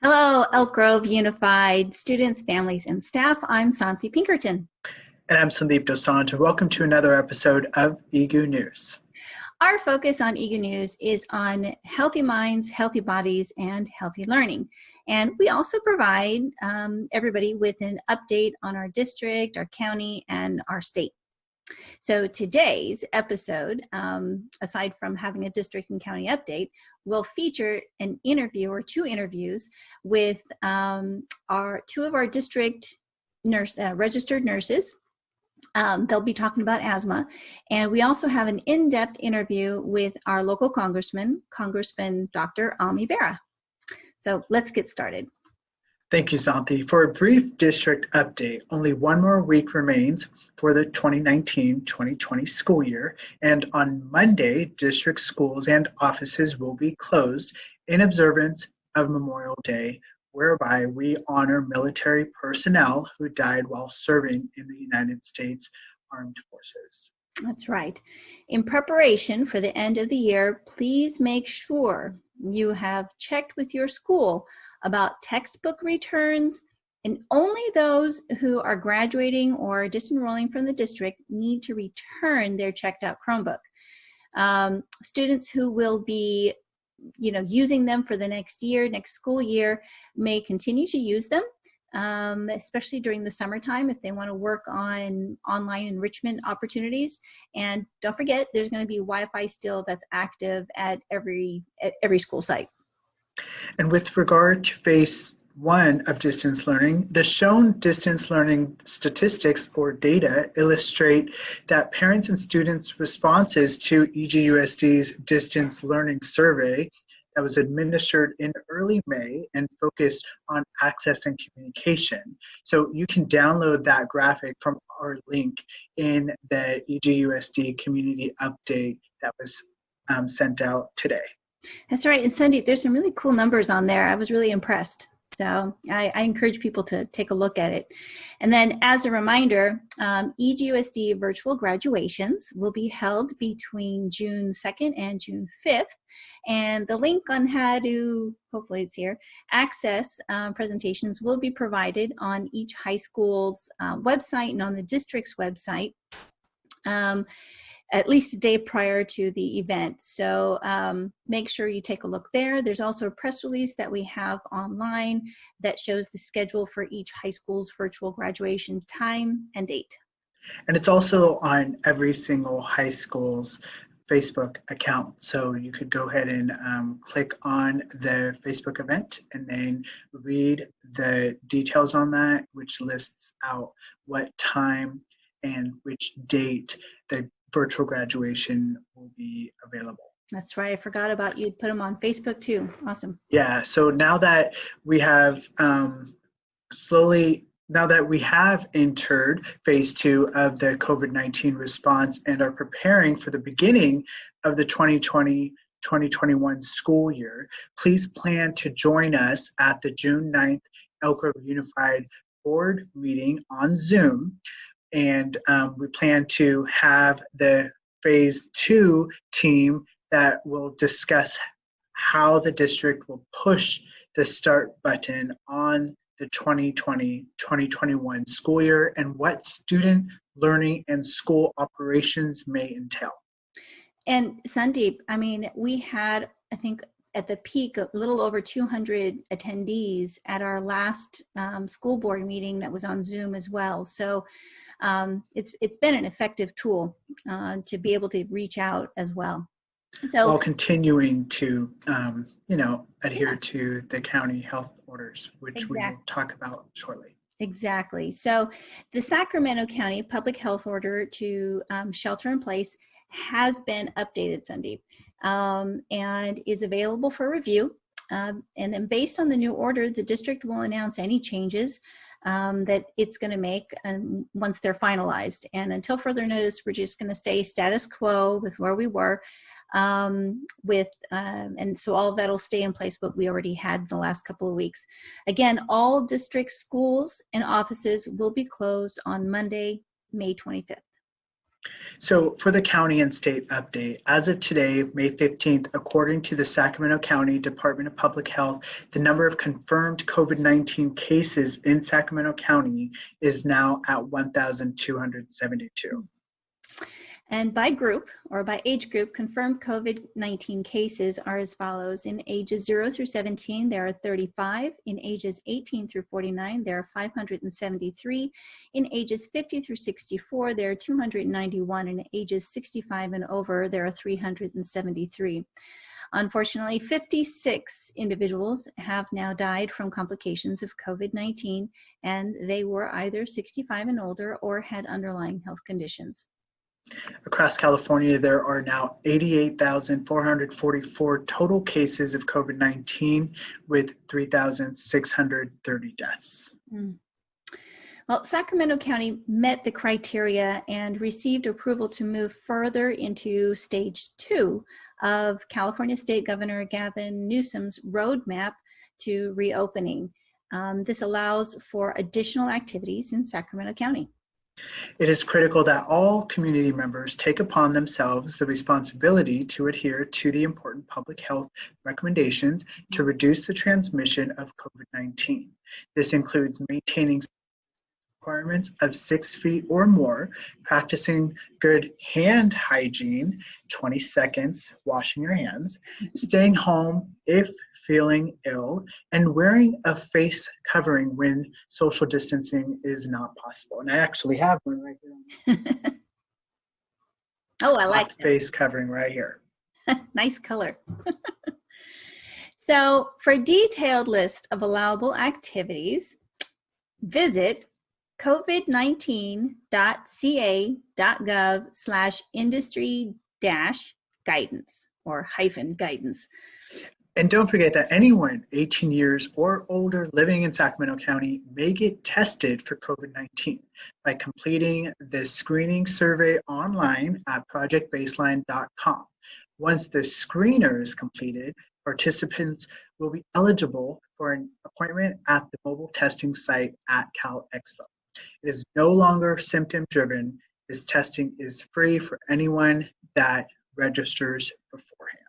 Hello, Elk Grove Unified students, families, and staff. I'm Santhi Pinkerton. And I'm Sandeep Dosant. Welcome to another episode of EGU News. Our focus on EGU News is on healthy minds, healthy bodies, and healthy learning. And we also provide everybody with an update on our district, our county, and our state. So today's episode, aside from having a district and county update, will feature an interview or two interviews with two of our district registered nurses. They'll be talking about asthma. And we also have an in-depth interview with our local Congressman Dr. Ami Bera. So let's get started. Thank you, Santhi. For a brief district update, only one more week remains for the 2019-2020 school year, and on Monday, district schools and offices will be closed in observance of Memorial Day, whereby we honor military personnel who died while serving in the United States Armed Forces. That's right. In preparation for the end of the year, please make sure you have checked with your school about textbook returns, and only those who are graduating or disenrolling from the district need to return their checked out Chromebook. Students who will be using them for the next school year may continue to use them, especially during the summertime if they want to work on online enrichment opportunities. And don't forget, there's going to be Wi-Fi still that's active at every school site. And with regard to phase one of distance learning, the shown distance learning statistics or data illustrate that parents and students' responses to EGUSD's distance learning survey that was administered in early May and focused on access and communication. So you can download that graphic from our link in the EGUSD community update that was sent out today. That's right. And Sandeep, there's some really cool numbers on there. I was really impressed. So I encourage people to take a look at it. And then as a reminder, EGUSD virtual graduations will be held between June 2nd and June 5th. And the link on how to, hopefully it's here, access presentations will be provided on each high school's website and on the district's website. At least a day prior to the event. So make sure you take a look there. There's also a press release that we have online that shows the schedule for each high school's virtual graduation time and date. And it's also on every single high school's Facebook account. So you could go ahead and click on the Facebook event and then read the details on that, which lists out what time and which date the virtual graduation will be available. That's right. I forgot about you. Put them on Facebook too. Awesome. Yeah. So now that we have entered phase two of the COVID-19 response and are preparing for the beginning of the 2020-2021 school year, please plan to join us at the June 9th Elk Grove Unified Board meeting on Zoom. And we plan to have the phase two team that will discuss how the district will push the start button on the 2020-2021 school year and what student learning and school operations may entail. And Sandeep, I mean, we had, I think, at the peak, a little over 200 attendees at our last school board meeting that was on Zoom as well. So it's been an effective tool to be able to reach out as well. So while continuing to adhere to the county health orders, which we will talk about shortly. Exactly. So the Sacramento County public health order to shelter in place has been updated, Sandeep, and is available for review. And then based on the new order, the district will announce any changes that it's going to make once they're finalized. And until further notice, we're just going to stay status quo with where we were. And so all of that will stay in place what we already had in the last couple of weeks. Again, all district schools and offices will be closed on Monday, May 25th. So for the county and state update, as of today, May 15th, according to the Sacramento County Department of Public Health, the number of confirmed COVID-19 cases in Sacramento County is now at 1,272. And by group or by age group, confirmed COVID-19 cases are as follows. In ages 0 through 17, there are 35. In ages 18 through 49, there are 573. In ages 50 through 64, there are 291. In ages 65 and over, there are 373. Unfortunately, 56 individuals have now died from complications of COVID-19, and they were either 65 and older or had underlying health conditions. Across California, there are now 88,444 total cases of COVID-19 with 3,630 deaths. Well, Sacramento County met the criteria and received approval to move further into stage 2 of California State Governor Gavin Newsom's roadmap to reopening. This allows for additional activities in Sacramento County. It is critical that all community members take upon themselves the responsibility to adhere to the important public health recommendations to reduce the transmission of COVID-19. This includes maintaining requirements of 6 feet or more, practicing good hand hygiene, 20 seconds washing your hands, staying home if feeling ill, and wearing a face covering when social distancing is not possible. And I actually have one right here. Oh, I like that. Face covering right here. Nice color. So for a detailed list of allowable activities, visit covid19.ca.gov/industry-guidance or -guidance. And don't forget that anyone 18 years or older living in Sacramento County may get tested for COVID-19 by completing the screening survey online at projectbaseline.com. Once the screener is completed, participants will be eligible for an appointment at the mobile testing site at Cal Expo. It is no longer symptom-driven. This testing is free for anyone that registers beforehand.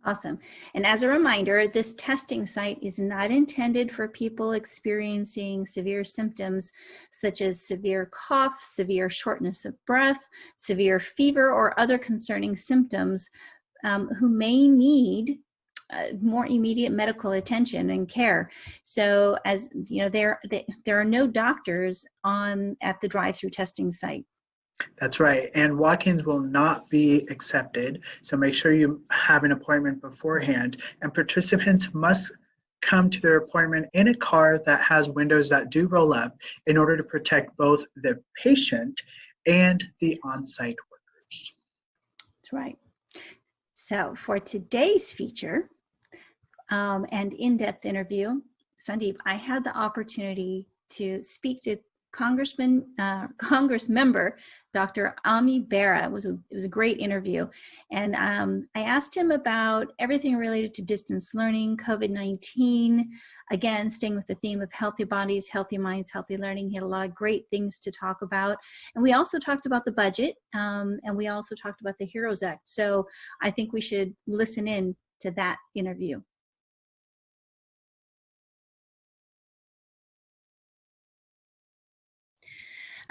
Awesome. And as a reminder, this testing site is not intended for people experiencing severe symptoms such as severe cough, severe shortness of breath, severe fever, or other concerning symptoms who may need more immediate medical attention and care. So as you know, there are no doctors at the drive-through testing site. That's right. And walk-ins will not be accepted. So make sure you have an appointment beforehand. And participants must come to their appointment in a car that has windows that do roll up in order to protect both the patient and the on-site workers. That's right. So for today's feature and in-depth interview, Sandeep, I had the opportunity to speak to Congress member Dr. Ami Bera. It was a great interview, and I asked him about everything related to distance learning, COVID-19. Again, staying with the theme of healthy bodies, healthy minds, healthy learning. He had a lot of great things to talk about, and we also talked about the budget, and we also talked about the HEROES Act. So I think we should listen in to that interview.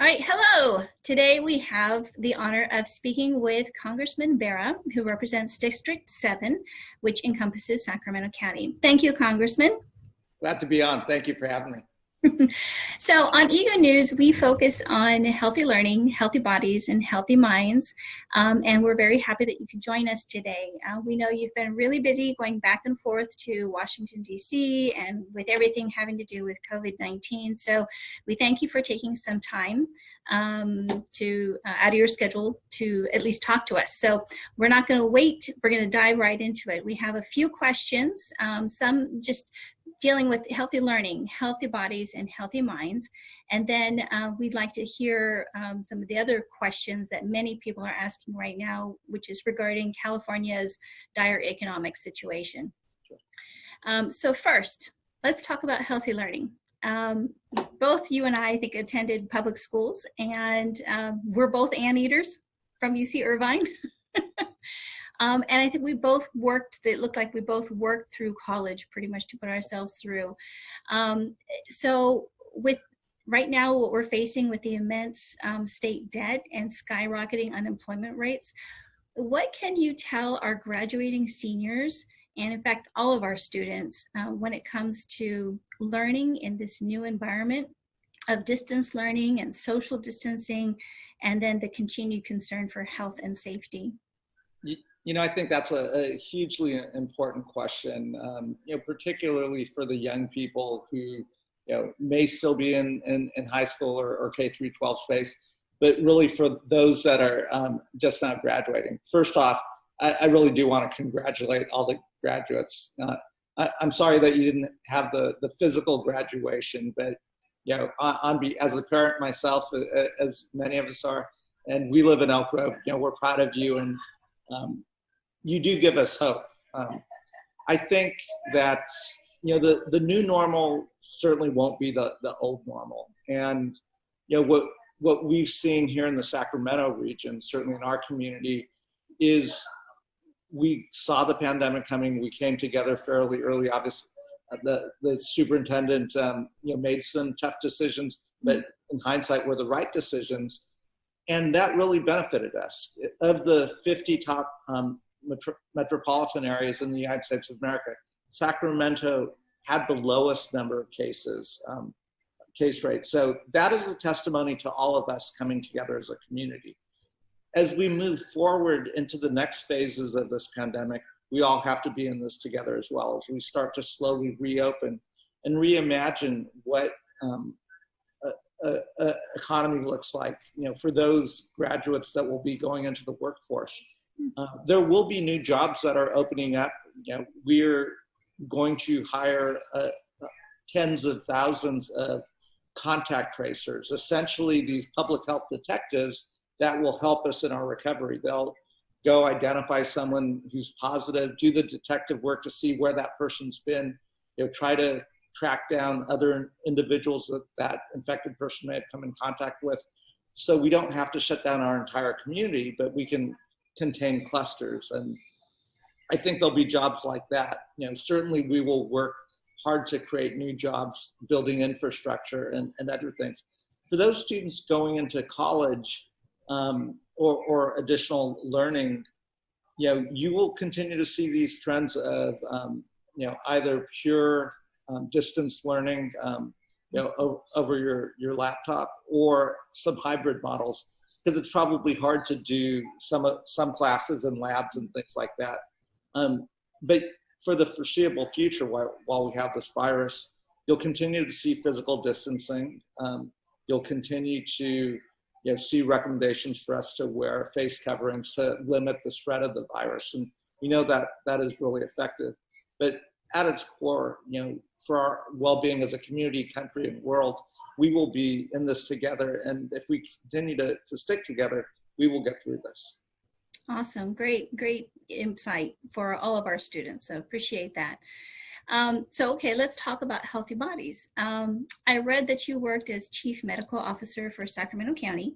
All right, hello. Today we have the honor of speaking with Congressman Bera, who represents District 7, which encompasses Sacramento County. Thank you, Congressman. Glad to be on. Thank you for having me. So on EGU News, we focus on healthy learning, healthy bodies, and healthy minds. And we're very happy that you could join us today. We know you've been really busy going back and forth to Washington, D.C., and with everything having to do with COVID-19. So we thank you for taking some time out of your schedule to at least talk to us. So we're not going to wait. We're going to dive right into it. We have a few questions, some just dealing with healthy learning, healthy bodies, and healthy minds. And then we'd like to hear some of the other questions that many people are asking right now, which is regarding California's dire economic situation. So first, let's talk about healthy learning. Both you and I think attended public schools, and we're both anteaters. from UC Irvine. And I think we both worked, it looked like we both worked through college pretty much to put ourselves through. So with right now, what we're facing with the immense state debt and skyrocketing unemployment rates, what can you tell our graduating seniors, and in fact, all of our students, when it comes to learning in this new environment of distance learning and social distancing, and then the continued concern for health and safety? I think that's a hugely important question, particularly for the young people who, may still be in high school or K through 12 space, but really for those that are just now graduating. First off, I really do want to congratulate all the graduates. I'm sorry that you didn't have the physical graduation, but as a parent myself, as many of us are, and we live in Elk Grove, we're proud of you, and you do give us hope. I think that the new normal certainly won't be the old normal, and what we've seen here in the Sacramento region, certainly in our community, is we saw the pandemic coming. We came together fairly early. Obviously, the superintendent made some tough decisions, but in hindsight were the right decisions, and that really benefited us. Of the 50 top metropolitan areas in the United States of America, Sacramento had the lowest number of cases, case rate. So that is a testimony to all of us coming together as a community. As we move forward into the next phases of this pandemic, we all have to be in this together as well, as we start to slowly reopen and reimagine what economy looks like, for those graduates that will be going into the workforce. There will be new jobs that are opening up. We're going to hire tens of thousands of contact tracers, essentially these public health detectives that will help us in our recovery. They'll go identify someone who's positive, do the detective work to see where that person's been, try to track down other individuals that that infected person may have come in contact with. So we don't have to shut down our entire community, but we can contain clusters. And I think there'll be jobs like that. Certainly we will work hard to create new jobs, building infrastructure and other things. For those students going into college or additional learning, you will continue to see these trends of either pure distance learning over your laptop, or some hybrid models, because it's probably hard to do some classes in labs and things like that. But for the foreseeable future, while we have this virus, you'll continue to see physical distancing. You'll continue to see recommendations for us to wear face coverings to limit the spread of the virus. And we know that is really effective. But at its core, for our well-being as a community, country, and world, we will be in this together. And if we continue to stick together, we will get through this. Awesome. Great insight for all of our students. So appreciate that. Okay, let's talk about healthy bodies. I read that you worked as Chief Medical Officer for Sacramento County.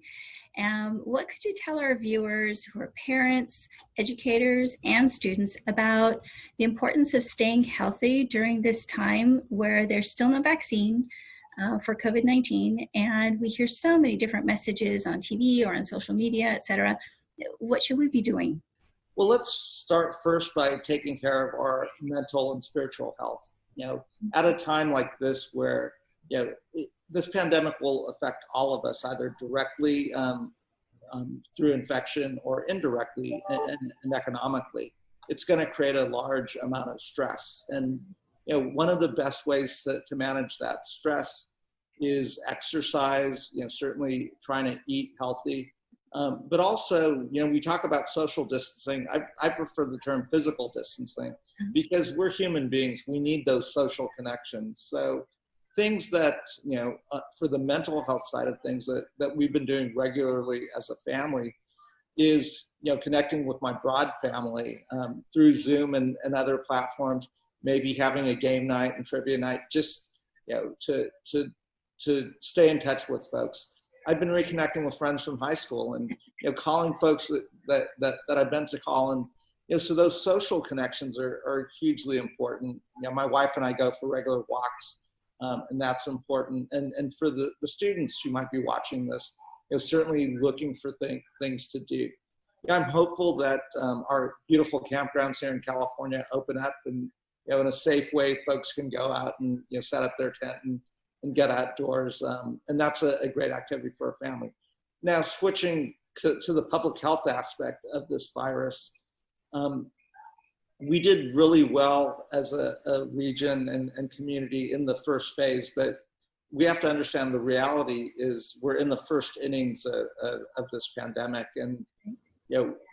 What could you tell our viewers who are parents, educators, and students about the importance of staying healthy during this time where there's still no vaccine for COVID-19, and we hear so many different messages on TV or on social media, et cetera? What should we be doing? Well, let's start first by taking care of our mental and spiritual health. At a time like this where, this pandemic will affect all of us, either directly through infection or indirectly and economically. It's going to create a large amount of stress. And, one of the best ways to manage that stress is exercise, certainly trying to eat healthy. But also, we talk about social distancing. I prefer the term physical distancing, because we're human beings. We need those social connections. So things that, for the mental health side of things that we've been doing regularly as a family is, connecting with my broad family through Zoom and other platforms, maybe having a game night and trivia night, just, to stay in touch with folks. I've been reconnecting with friends from high school, and calling folks that I've been to call, and so those social connections are hugely important. My wife and I go for regular walks, and that's important. And for the students who might be watching this, certainly looking for things to do. I'm hopeful that our beautiful campgrounds here in California open up, and in a safe way, folks can go out and set up their tent and get outdoors, and that's a great activity for a family. Now, switching to the public health aspect of this virus, we did really well as a region and community in the first phase, but we have to understand the reality is we're in the first innings of this pandemic, and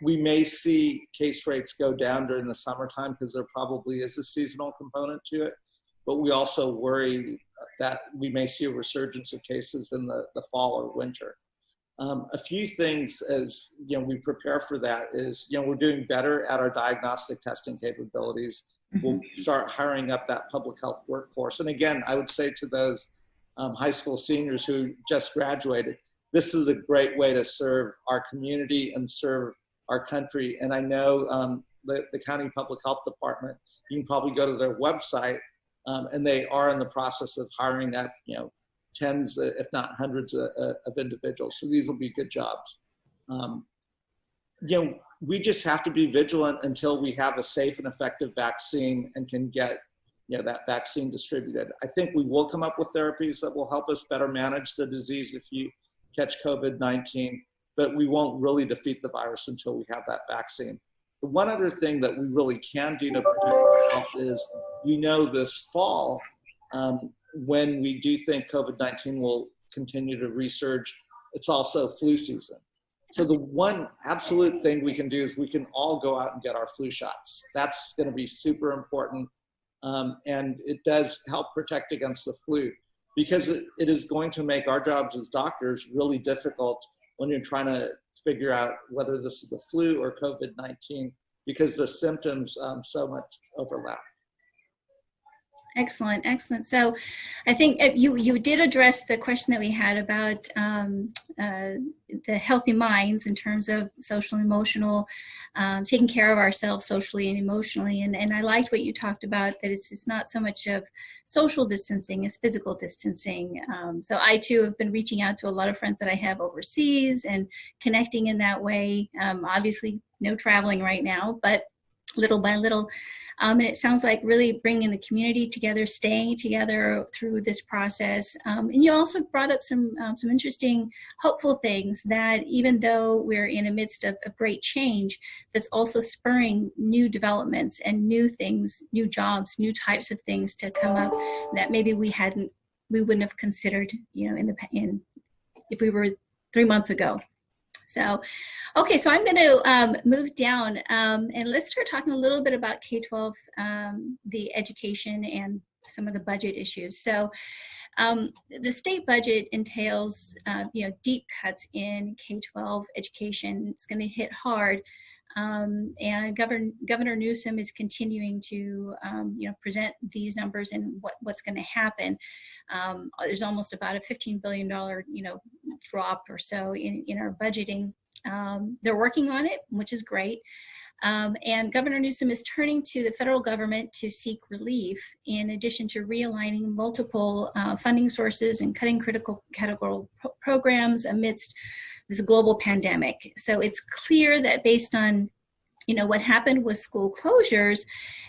we may see case rates go down during the summertime because there probably is a seasonal component to it, but we also worry that we may see a resurgence of cases in the fall or winter. A few things as we prepare for that is we're doing better at our diagnostic testing capabilities. We'll start hiring up that public health workforce. And again, I would say to those high school seniors who just graduated, this is a great way to serve our community and serve our country. And I know the county public health department, you can probably go to their website, and they are in the process of hiring that, tens, if not hundreds of individuals. So these will be good jobs. We just have to be vigilant until we have a safe and effective vaccine and can get that vaccine distributed. I think we will come up with therapies that will help us better manage the disease if you catch COVID-19, but we won't really defeat the virus until we have that vaccine. The one other thing that we really can do to protect our health is, this fall, when we do think COVID-19 will continue to resurge, it's also flu season. So the one absolute thing we can do is we can all go out and get our flu shots. That's going to be super important. And it does help protect against the flu, because it is going to make our jobs as doctors really difficult when you're trying to figure out whether this is the flu or COVID-19, because the symptoms so much overlap. Excellent, excellent. So I think you did address the question that we had about the healthy minds in terms of social and emotional, taking care of ourselves socially and emotionally. And I liked what you talked about, that it's not so much of social distancing, it's physical distancing. So I too have been reaching out to a lot of friends that I have overseas and connecting in that way. Obviously no traveling right now, but little by little. And it sounds like really bringing the community together, staying together through this process. And you also brought up some interesting, hopeful things, that even though we're in the midst of great change, that's also spurring new developments and new things, new jobs, new types of things to come up that maybe we wouldn't have considered, if we were 3 months ago. So, okay, so I'm going to move down and let's start talking a little bit about K-12, the education and some of the budget issues. So the state budget entails, deep cuts in K-12 education. It's going to hit hard. And Governor Newsom is continuing to, present these numbers and what's going to happen. There's almost about a $15 billion, drop or so in our budgeting. They're working on it, which is great. And Governor Newsom is turning to the federal government to seek relief, in addition to realigning multiple funding sources and cutting critical categorical programs amidst this global pandemic. So it's clear that based on what happened with school closures,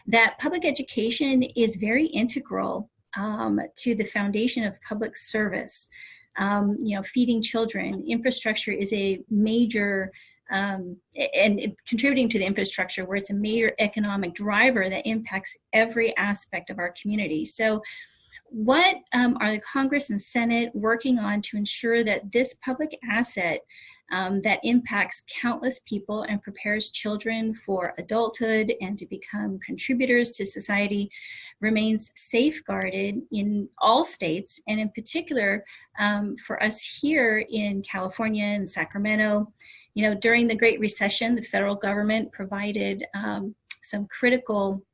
that public education is very integral to the foundation of public service. Feeding children, infrastructure is a major, and contributing to the infrastructure, where it's a major economic driver that impacts every aspect of our community. So what are the Congress and Senate working on to ensure that this public asset that impacts countless people and prepares children for adulthood and to become contributors to society remains safeguarded in all states, and in particular for us here in California and Sacramento? During the Great Recession, the federal government provided some critical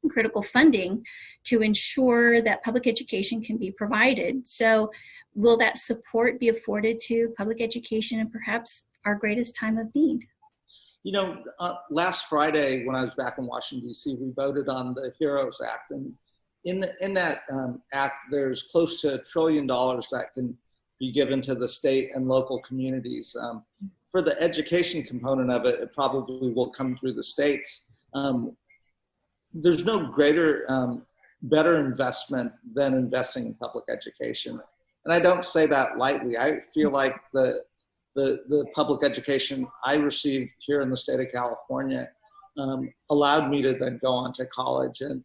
critical funding to ensure that public education can be provided. So will that support be afforded to public education in perhaps our greatest time of need? You know, last Friday when I was back in Washington, D.C., we voted on the HEROES Act. And in that act, there's close to $1 trillion that can be given to the state and local communities. For the education component of it, it probably will come through the states. There's no greater, better investment than investing in public education. And I don't say that lightly. I feel like the public education I received here in the state of California allowed me to then go on to college and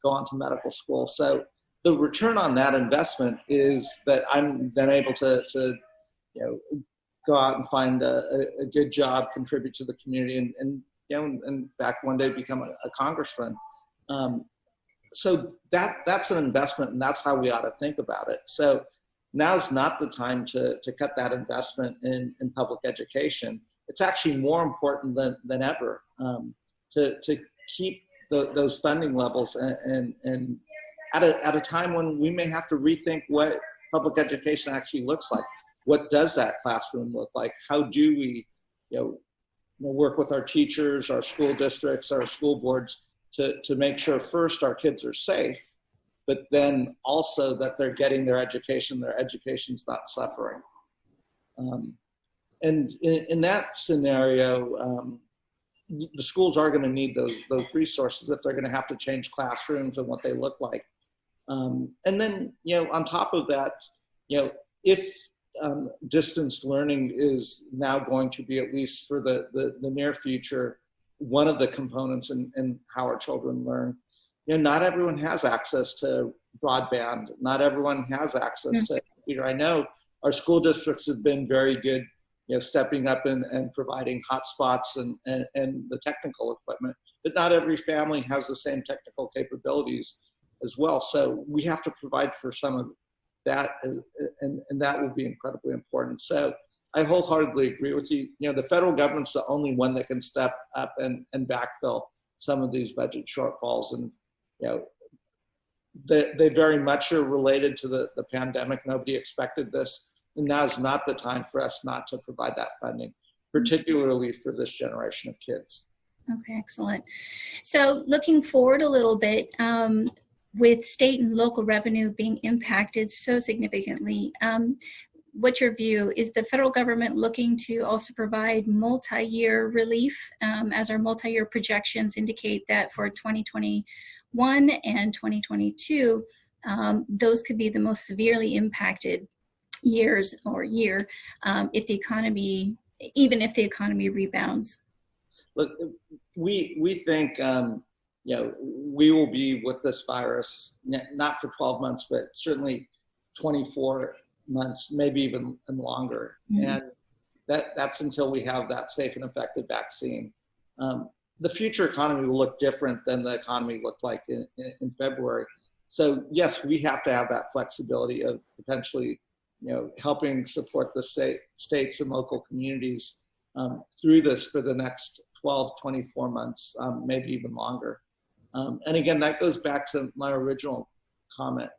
go on to medical school. So the return on that investment is that I'm then able to you know, go out and find a good job, contribute to the community, and you know, and in fact, one day become a congressman. So that's an investment, and that's how we ought to think about it. So now's not the time to cut that investment in public education. It's actually more important than ever to keep those funding levels and at a time when we may have to rethink what public education actually looks like. What does that classroom look like? How do we, work with our teachers, our school districts, our school boards to make sure first our kids are safe, but then also that they're getting their education's not suffering. And in that scenario, the schools are going to need those resources if they're going to have to change classrooms and what they look like. And then, on top of that, if distance learning is now going to be, at least for the near future, one of the components in how our children learn, not everyone has access to broadband. Not everyone has access to computer. I know our school districts have been very good, stepping up and providing hotspots and the technical equipment, but not every family has the same technical capabilities as well. So we have to provide for some of that, and that will be incredibly important. So I wholeheartedly agree with you. The federal government's the only one that can step up and backfill some of these budget shortfalls. And, they very much are related to the pandemic. Nobody expected this. And now's not the time for us not to provide that funding, particularly for this generation of kids. Okay, excellent. So looking forward a little bit, with state and local revenue being impacted so significantly, what's your view? Is the federal government looking to also provide multi-year relief, as our multi-year projections indicate that for 2021 and 2022, those could be the most severely impacted years or year, if the economy, even if the economy rebounds? Look, we think we will be with this virus not for 12 months, but certainly 24 months, maybe even longer. And that's until we have that safe and effective vaccine. The future economy will look different than the economy looked like in February. So yes, we have to have that flexibility of potentially, helping support the states and local communities through this for the next 12, 24 months, maybe even longer. And again, that goes back to my original comment.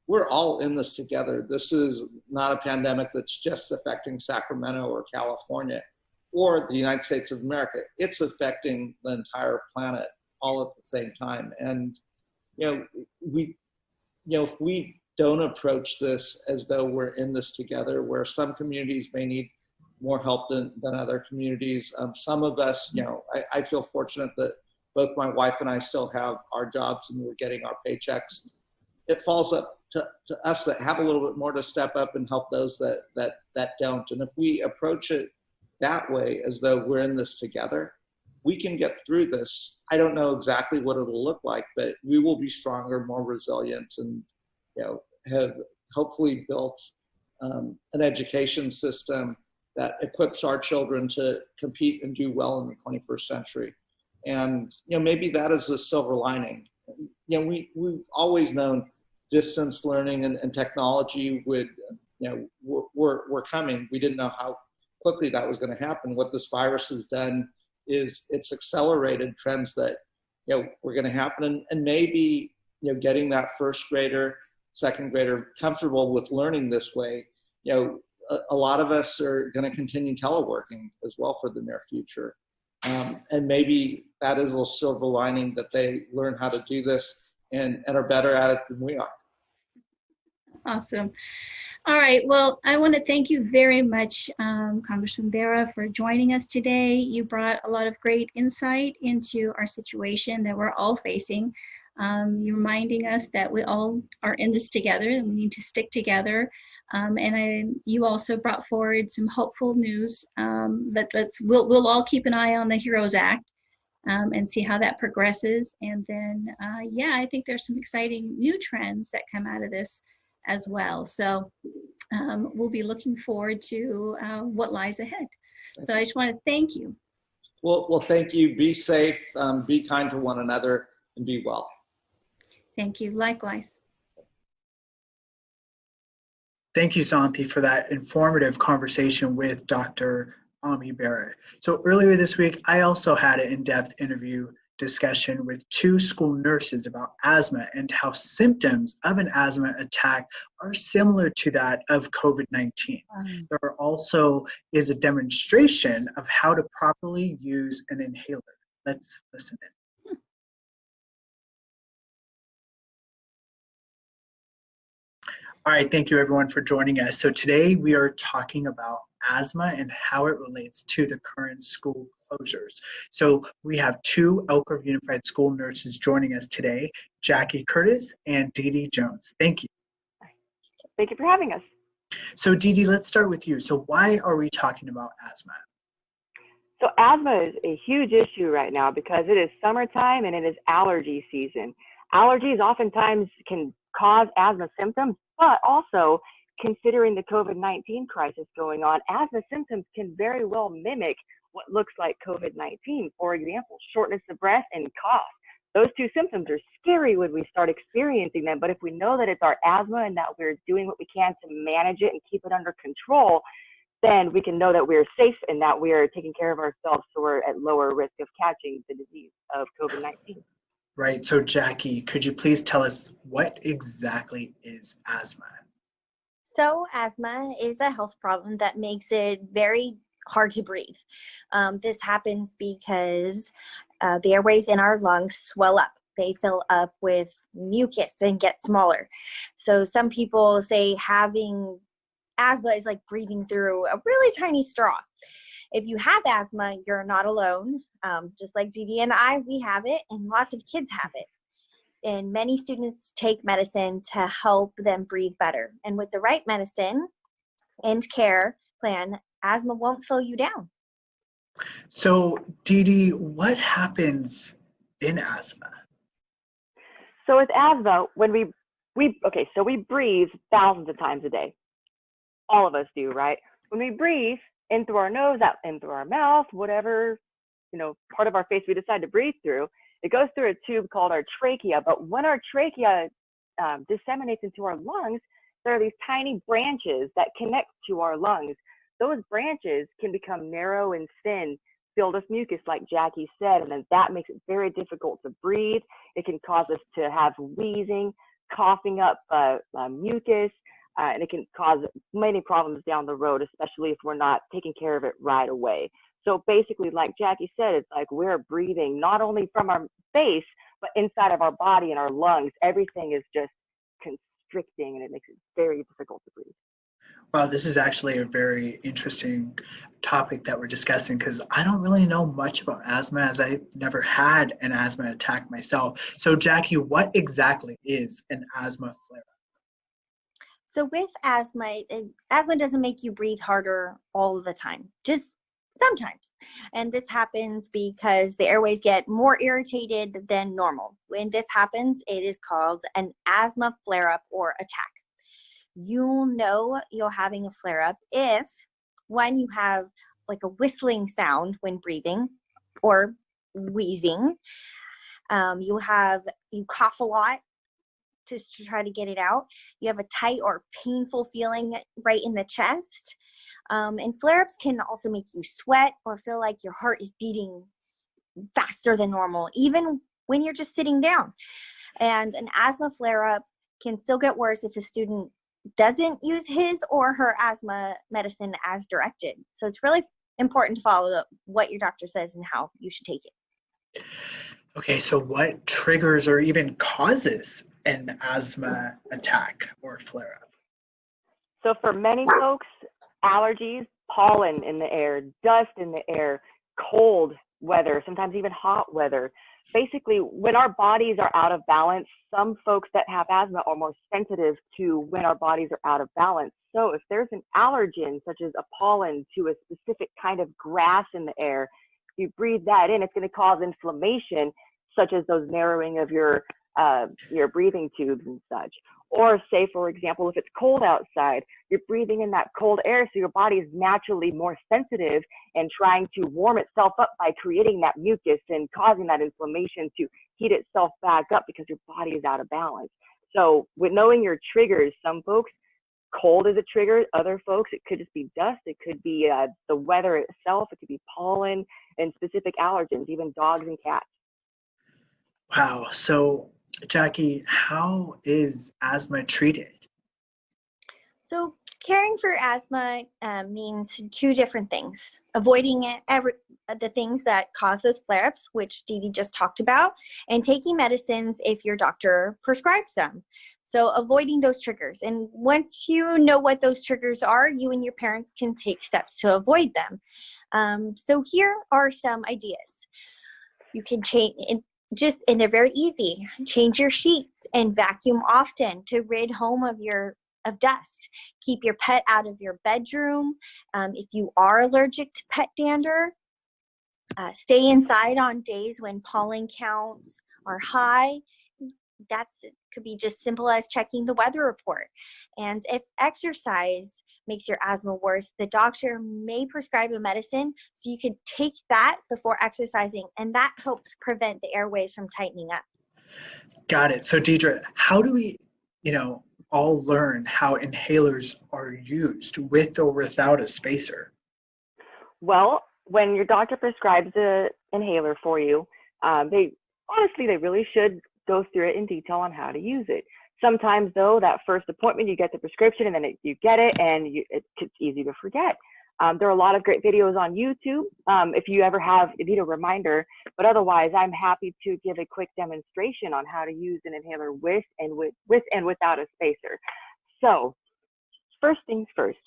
We're all in this together. This is not a pandemic that's just affecting Sacramento or California or the United States of America. It's affecting the entire planet all at the same time. And, if we don't approach this as though we're in this together, where some communities may need more help than other communities. Some of us, I feel fortunate that both my wife and I still have our jobs and we're getting our paychecks. It falls up to us that have a little bit more to step up and help those that don't. And if we approach it that way, as though we're in this together, we can get through this. I don't know exactly what it'll look like, but we will be stronger, more resilient, and have hopefully built an education system that equips our children to compete and do well in the 21st century. And maybe that is the silver lining. We've always known distance learning and technology would, were coming. We didn't know how quickly that was going to happen. What this virus has done is it's accelerated trends that were going to happen, and maybe, getting that first grader, second grader comfortable with learning this way. A lot of us are going to continue teleworking as well for the near future. And maybe that is a silver lining, that they learn how to do this and are better at it than we are. Awesome. All right. Well, I want to thank you very much, Congressman Barra, for joining us today. You brought a lot of great insight into our situation that we're all facing. You're reminding us that we all are in this together and we need to stick together. You also brought forward some hopeful news. We'll all keep an eye on the HEROES Act and see how that progresses. And then, I think there's some exciting new trends that come out of this as well. So we'll be looking forward to what lies ahead. So I just want to thank you. Well, thank you. Be safe, be kind to one another, and be well. Thank you. Likewise. Thank you, Santi, for that informative conversation with Dr. Ami Barrett. So earlier this week, I also had an in-depth interview discussion with 2 school nurses about asthma and how symptoms of an asthma attack are similar to that of COVID-19. There also is a demonstration of how to properly use an inhaler. Let's listen in. All right, thank you everyone for joining us. So today we are talking about asthma and how it relates to the current school closures. So we have 2 Elk Grove Unified School nurses joining us today, Jackie Curtis and Dee Dee Jones. Thank you. Thank you for having us. So Dee Dee, let's start with you. So why are we talking about asthma? So asthma is a huge issue right now because it is summertime and it is allergy season. Allergies oftentimes can cause asthma symptoms, but also considering the COVID-19 crisis going on, asthma symptoms can very well mimic what looks like COVID-19. For example, shortness of breath and cough. Those 2 symptoms are scary when we start experiencing them, but if we know that it's our asthma and that we're doing what we can to manage it and keep it under control, then we can know that we're safe and that we are taking care of ourselves so we're at lower risk of catching the disease of COVID-19. Right, so Jackie, could you please tell us what exactly is asthma? So asthma is a health problem that makes it very hard to breathe. This happens because the airways in our lungs swell up. They fill up with mucus and get smaller. So some people say having asthma is like breathing through a really tiny straw. If you have asthma, you're not alone. Just like Dee Dee and I, we have it, and lots of kids have it. And many students take medicine to help them breathe better. And with the right medicine and care plan, asthma won't slow you down. So Dee Dee, what happens in asthma? So with asthma, when we breathe thousands of times a day. All of us do, right? When we breathe in through our nose, out in through our mouth, whatever, part of our face we decide to breathe through, it goes through a tube called our trachea. But when our trachea disseminates into our lungs, there are these tiny branches that connect to our lungs. Those branches can become narrow and thin, filled with mucus, like Jackie said, and then that makes it very difficult to breathe. It can cause us to have wheezing, coughing up mucus, and it can cause many problems down the road, especially if we're not taking care of it right away. So basically, like Jackie said, it's like we're breathing not only from our face, but inside of our body and our lungs. Everything is just constricting, and it makes it very difficult to breathe. Wow, this is actually a very interesting topic that we're discussing because I don't really know much about asthma as I've never had an asthma attack myself. So Jackie, what exactly is an asthma flare-up? So with asthma, asthma doesn't make you breathe harder all the time, just sometimes. And this happens because the airways get more irritated than normal. When this happens, it is called an asthma flare-up or attack. You'll know you're having a flare-up if, when you have like a whistling sound when breathing or wheezing, you cough a lot to try to get it out. You have a tight or painful feeling right in the chest. And flare-ups can also make you sweat or feel like your heart is beating faster than normal, even when you're just sitting down. And an asthma flare-up can still get worse if a student doesn't use his or her asthma medicine as directed. So it's really important to follow what your doctor says and how you should take it. Okay, so what triggers or even causes an asthma attack or flare-up? So for many folks, allergies, pollen in the air, dust in the air, cold weather, sometimes even hot weather. Basically, when our bodies are out of balance, some folks that have asthma are more sensitive to when our bodies are out of balance. So if there's an allergen, such as a pollen to a specific kind of grass in the air, you breathe that in, it's going to cause inflammation, such as those narrowing of your breathing tubes and such. Or say, for example, if it's cold outside, you're breathing in that cold air, so your body is naturally more sensitive and trying to warm itself up by creating that mucus and causing that inflammation to heat itself back up because your body is out of balance. So with knowing your triggers, some folks, cold is a trigger. Other folks, it could just be dust. It could be the weather itself. It could be pollen and specific allergens, even dogs and cats. Wow. So, Jackie, how is asthma treated? So caring for asthma means two different things. Avoiding the things that cause those flare-ups, which Dee Dee just talked about, and taking medicines if your doctor prescribes them. So avoiding those triggers. And once you know what those triggers are, you and your parents can take steps to avoid them. So here are some ideas. You can change, and they're very easy. Change your sheets and vacuum often to rid home of dust. Keep your pet out of your bedroom. If you are allergic to pet dander, stay inside on days when pollen counts are high. Could be just simple as checking the weather report. And if exercise makes your asthma worse, the doctor may prescribe a medicine, so you can take that before exercising, and that helps prevent the airways from tightening up. Got it. So, Deidre, how do we, all learn how inhalers are used with or without a spacer? Well, when your doctor prescribes an inhaler for you, they really should go through it in detail on how to use it. Sometimes, though, that first appointment, you get the prescription and then you get it, and it's easy to forget. There are a lot of great videos on YouTube if you need a reminder, but otherwise, I'm happy to give a quick demonstration on how to use an inhaler with and without a spacer. So, first things first.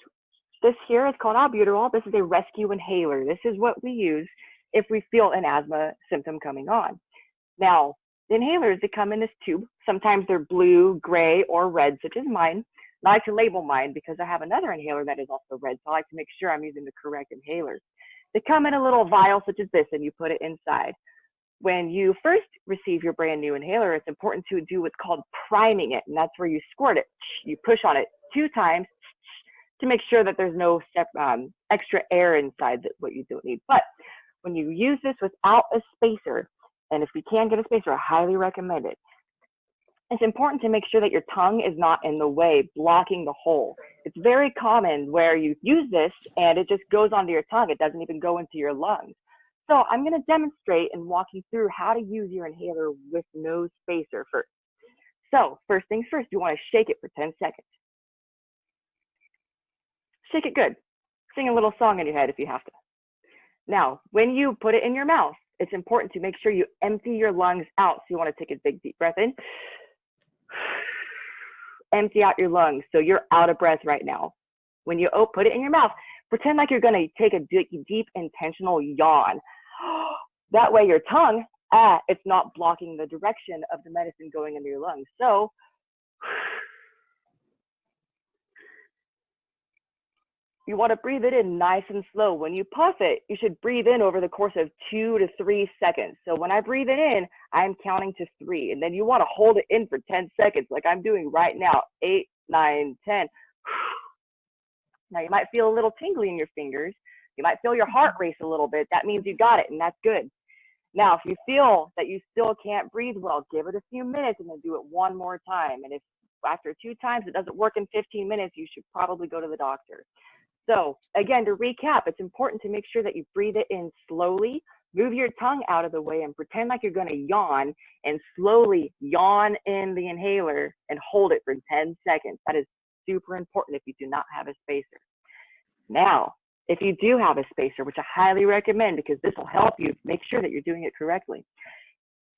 This here is called albuterol. This is a rescue inhaler. This is what we use if we feel an asthma symptom coming on. Now, the inhalers, they come in this tube. Sometimes they're blue, gray, or red, such as mine. I like to label mine because I have another inhaler that is also red, so I like to make sure I'm using the correct inhaler. They come in a little vial such as this, and you put it inside. When you first receive your brand new inhaler, it's important to do what's called priming it, and that's where you squirt it. You push on it 2 times to make sure that there's no extra air inside what you don't need. But when you use this without a spacer, and if you can get a spacer, I highly recommend it. It's important to make sure that your tongue is not in the way, blocking the hole. It's very common where you use this and it just goes onto your tongue. It doesn't even go into your lungs. So I'm going to demonstrate and walk you through how to use your inhaler with no spacer first. So first things first, you want to shake it for 10 seconds. Shake it good. Sing a little song in your head if you have to. Now, when you put it in your mouth, it's important to make sure you empty your lungs out. So you want to take a big, deep breath in. Empty out your lungs. So you're out of breath right now. When you put it in your mouth, pretend like you're going to take a deep, intentional yawn. That way your tongue, it's not blocking the direction of the medicine going into your lungs. So you want to breathe it in nice and slow. When you puff it, you should breathe in over the course of 2 to 3 seconds. So when I breathe it in, I'm counting to 3. And then you want to hold it in for 10 seconds, like I'm doing right now. 8, 9, 10. Now you might feel a little tingly in your fingers. You might feel your heart race a little bit. That means you got it, and that's good. Now, if you feel that you still can't breathe well, give it a few minutes and then do it one more time. And if after 2 times it doesn't work in 15 minutes, you should probably go to the doctor. So again, to recap, it's important to make sure that you breathe it in slowly Move your tongue out of the way and pretend like you're going to yawn, and slowly yawn in the inhaler and hold it for 10 seconds. That is super important if you do not have a spacer. Now, if you do have a spacer, which I highly recommend because this will help you make sure that you're doing it correctly.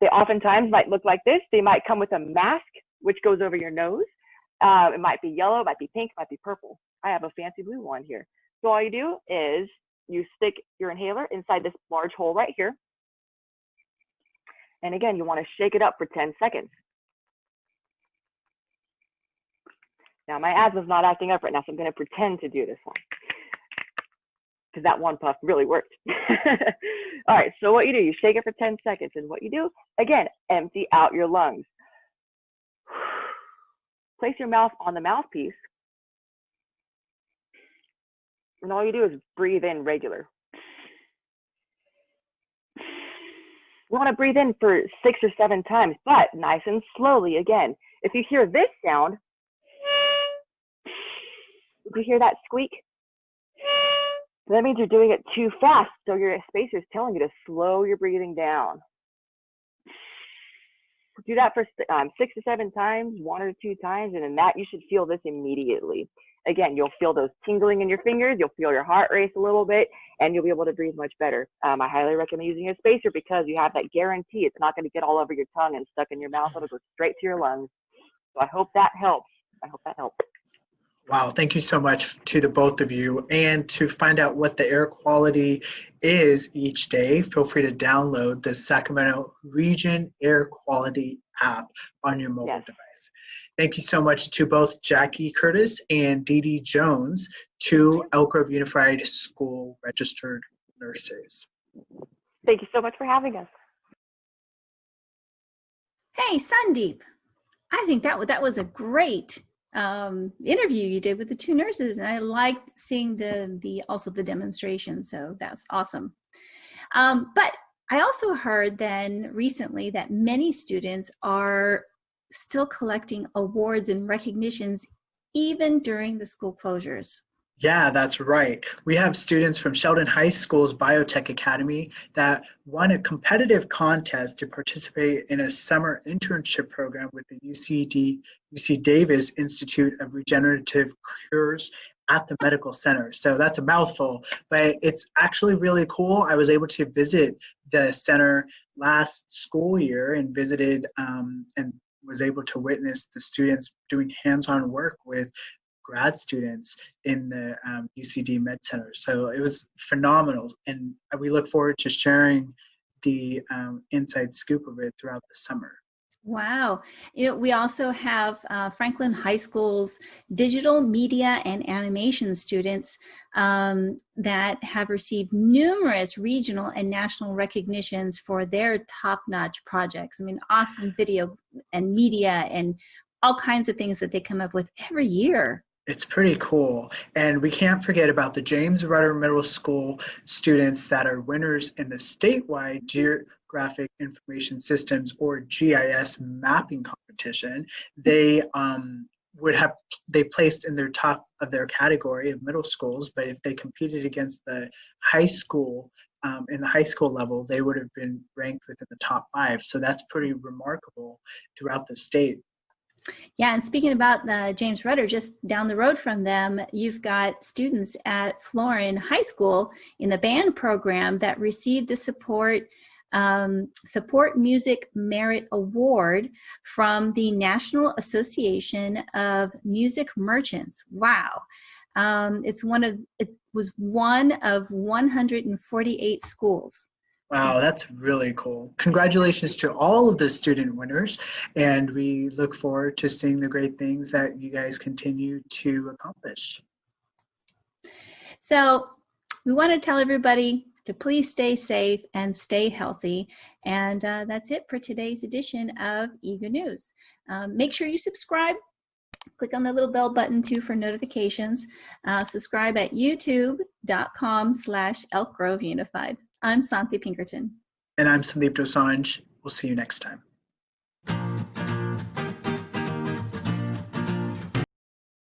They oftentimes might look like this. They might come with a mask, which goes over your nose. It might be yellow, it might be pink, it might be purple. I have a fancy blue one here. So all you do is you stick your inhaler inside this large hole right here. And again, you want to shake it up for 10 seconds. Now my asthma's not acting up right now, so I'm going to pretend to do this one, because that one puff really worked. All right, so what you do, you shake it for 10 seconds, and what you do, again, empty out your lungs. Place your mouth on the mouthpiece, and all you do is breathe in regular. You want to breathe in for 6 or 7 times, but nice and slowly again. If you hear this sound, if you hear that squeak, that means you're doing it too fast. So your spacer is telling you to slow your breathing down. Do that for 6 to 7 times, 1 or 2 times, and in that you should feel this immediately. Again, you'll feel those tingling in your fingers, you'll feel your heart race a little bit, and you'll be able to breathe much better. I highly recommend using a spacer because you have that guarantee it's not going to get all over your tongue and stuck in your mouth. It'll go straight to your lungs. So I hope that helps. Wow, thank you so much to the both of you. And to find out what the air quality is each day, feel free to download the Sacramento Region Air Quality app on your mobile device. Thank you so much to both Jackie Curtis and Dee Dee Jones, 2 Elk Grove Unified School registered nurses. Thank you so much for having us. Hey, Sandeep, I think that was a great interview you did with the 2 nurses, and I liked seeing also the demonstration, so that's awesome. But I also heard then recently that many students are still collecting awards and recognitions even during the school closures. Yeah, that's right. We have students from Sheldon High School's Biotech Academy that won a competitive contest to participate in a summer internship program with the UC Davis Institute of Regenerative Cures at the medical center. So that's a mouthful, but it's actually really cool. I was able to visit the center last school year and visited and was able to witness the students doing hands-on work with grad students in the UCD Med Center. So it was phenomenal, and we look forward to sharing the inside scoop of it throughout the summer. Wow. We also have Franklin High School's digital media and animation students that have received numerous regional and national recognitions for their top-notch projects. I mean, awesome video and media and all kinds of things that they come up with every year. It's pretty cool. And we can't forget about the James Rudder Middle School students that are winners in the statewide Geographic Information Systems, or GIS, mapping competition. They placed in their top of their category of middle schools, but if they competed against the high school, in the high school level, they would have been ranked within the top 5. So that's pretty remarkable throughout the state. Yeah, and speaking about James Rudder, just down the road from them, you've got students at Florin High School in the band program that received the Support Music Merit Award from the National Association of Music Merchants. Wow. It was one of 148 schools. Wow, that's really cool. Congratulations to all of the student winners, and we look forward to seeing the great things that you guys continue to accomplish. So we want to tell everybody to please stay safe and stay healthy. And that's it for today's edition of EGU News. Make sure you subscribe. Click on the little bell button too for notifications. Subscribe at youtube.com/Elk Grove Unified. I'm Santhi Pinkerton. And I'm Sandeep Dosanjh. We'll see you next time.